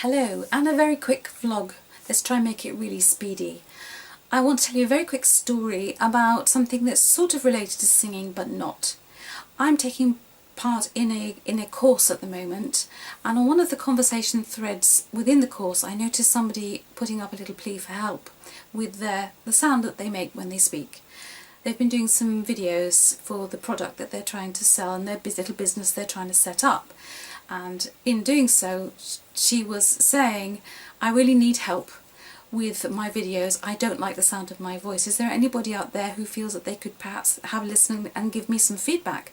Hello, and a very quick vlog. Let's try and make it really speedy. I want to tell you a very quick story about something that's sort of related to singing but not. I'm taking part in a course at the moment, and on one of the conversation threads within the course I noticed somebody putting up a little plea for help with the sound that they make when they speak. They've been doing some videos for the product that they're trying to sell and their little business they're trying to set up. And in doing so, she was saying, I really need help with my videos. I don't like the sound of my voice. Is there anybody out there who feels that they could perhaps have a listen and give me some feedback?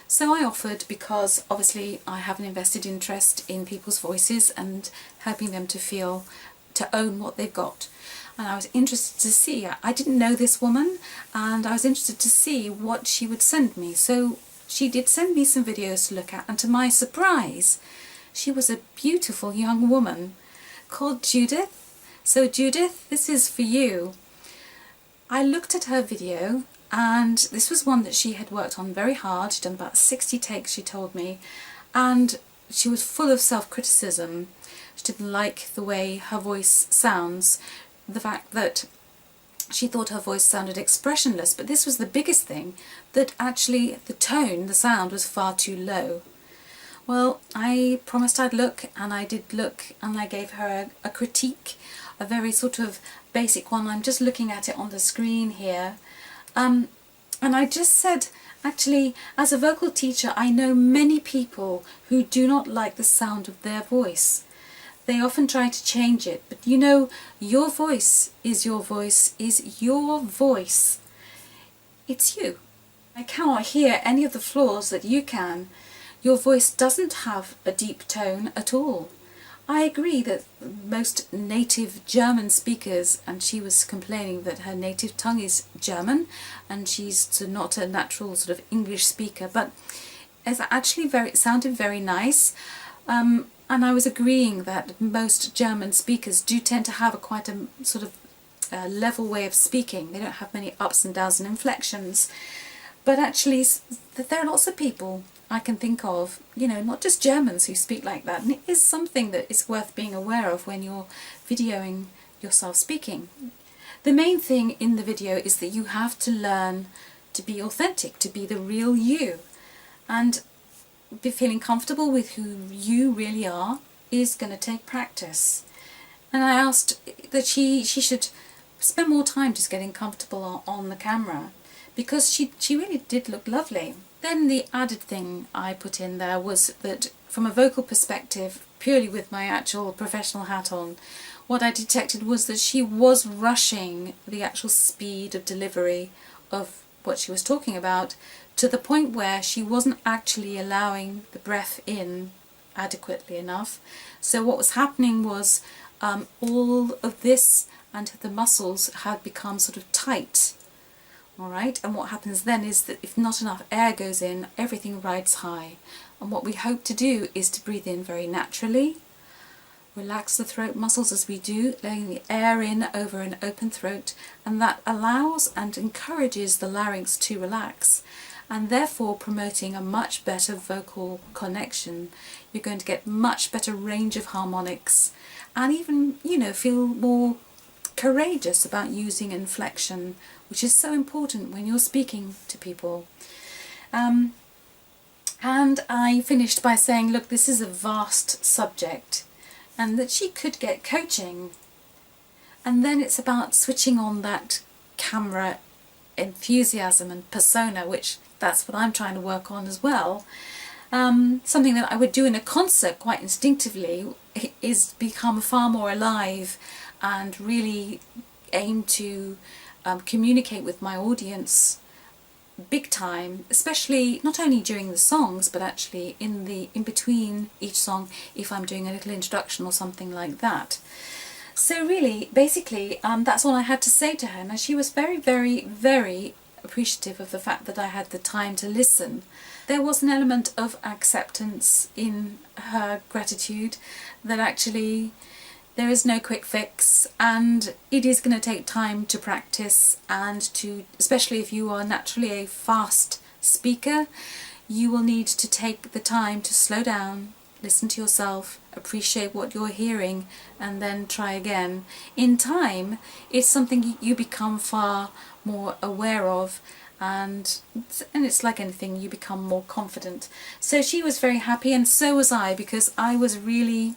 So I offered, because obviously I have an invested interest in people's voices and helping them to own what they've got. And I was interested to see, I didn't know this woman, and I was interested to see what she would send me. So she did send me some videos to look at, and to my surprise, she was a beautiful young woman called Judith. So Judith, this is for you. I looked at her video, and this was one that she had worked on very hard. She'd done about 60 takes, she told me, and she was full of self-criticism. She didn't like the way her voice sounds, the fact that she thought her voice sounded expressionless, but this was the biggest thing, that actually the tone, the sound, was far too low. Well, I promised I'd look, and I did look, and I gave her a critique, a very sort of basic one. I'm just looking at it on the screen here. And I just said, actually, as a vocal teacher, I know many people who do not like the sound of their voice. They often try to change it, but you know, your voice is your voice, is your voice. It's you. I cannot hear any of the flaws that you can. Your voice doesn't have a deep tone at all. I agree that most native German speakers, and she was complaining that her native tongue is German, and she's not a natural sort of English speaker, but it's actually sounded very nice. And I was agreeing that most German speakers do tend to have quite a sort of level way of speaking. They don't have many ups and downs and inflections. But actually, there are lots of people I can think of, you know, not just Germans, who speak like that. And it is something that is worth being aware of when you're videoing yourself speaking. The main thing in the video is that you have to learn to be authentic, to be the real you. And be feeling comfortable with who you really are is going to take practice. And I asked that she should spend more time just getting comfortable on the camera, because she really did look lovely. Then the added thing I put in there was that from a vocal perspective, purely with my actual professional hat on, what I detected was that she was rushing the actual speed of delivery of what she was talking about, to the point where she wasn't actually allowing the breath in adequately enough. So what was happening was all of this and the muscles had become sort of tight. Alright, and what happens then is that if not enough air goes in, everything rides high. And what we hope to do is to breathe in very naturally, relax the throat muscles as we do, letting the air in over an open throat, and that allows and encourages the larynx to relax, and therefore promoting a much better vocal connection. You're going to get much better range of harmonics, and even, you know, feel more courageous about using inflection, which is so important when you're speaking to people. And I finished by saying, look, this is a vast subject, and that she could get coaching. And then it's about switching on that camera enthusiasm and persona, which that's what I'm trying to work on as well. Something that I would do in a concert quite instinctively is become far more alive and really aim to communicate with my audience big time, especially not only during the songs, but actually in between each song, if I'm doing a little introduction or something like that. So really, basically, that's all I had to say to her. Now, she was very, very, very appreciative of the fact that I had the time to listen. There was an element of acceptance in her gratitude, that actually there is no quick fix, and it is going to take time to practice, and to, especially if you are naturally a fast speaker, you will need to take the time to slow down, listen to yourself, appreciate what you're hearing, and then try again. In time, it's something you become far more aware of, and it's like anything, you become more confident. So she was very happy, and so was I, because I was really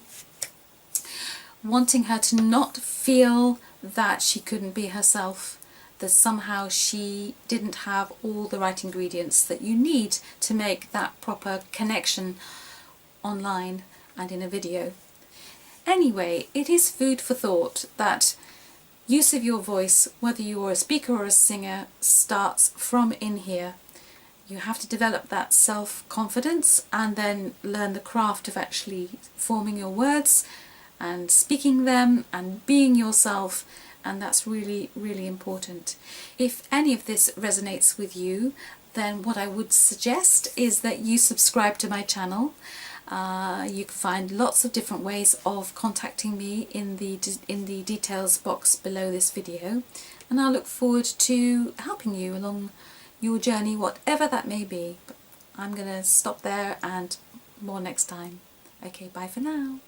wanting her to not feel that she couldn't be herself, that somehow she didn't have all the right ingredients that you need to make that proper connection online and in a video. Anyway, it is food for thought that use of your voice, whether you're a speaker or a singer, starts from in here. You have to develop that self-confidence and then learn the craft of actually forming your words and speaking them and being yourself, and that's really, really important. If any of this resonates with you, then what I would suggest is that you subscribe to my channel. You can find lots of different ways of contacting me in the details box below this video, and I look forward to helping you along your journey, whatever that may be. But I'm going to stop there, and more next time. Okay, bye for now.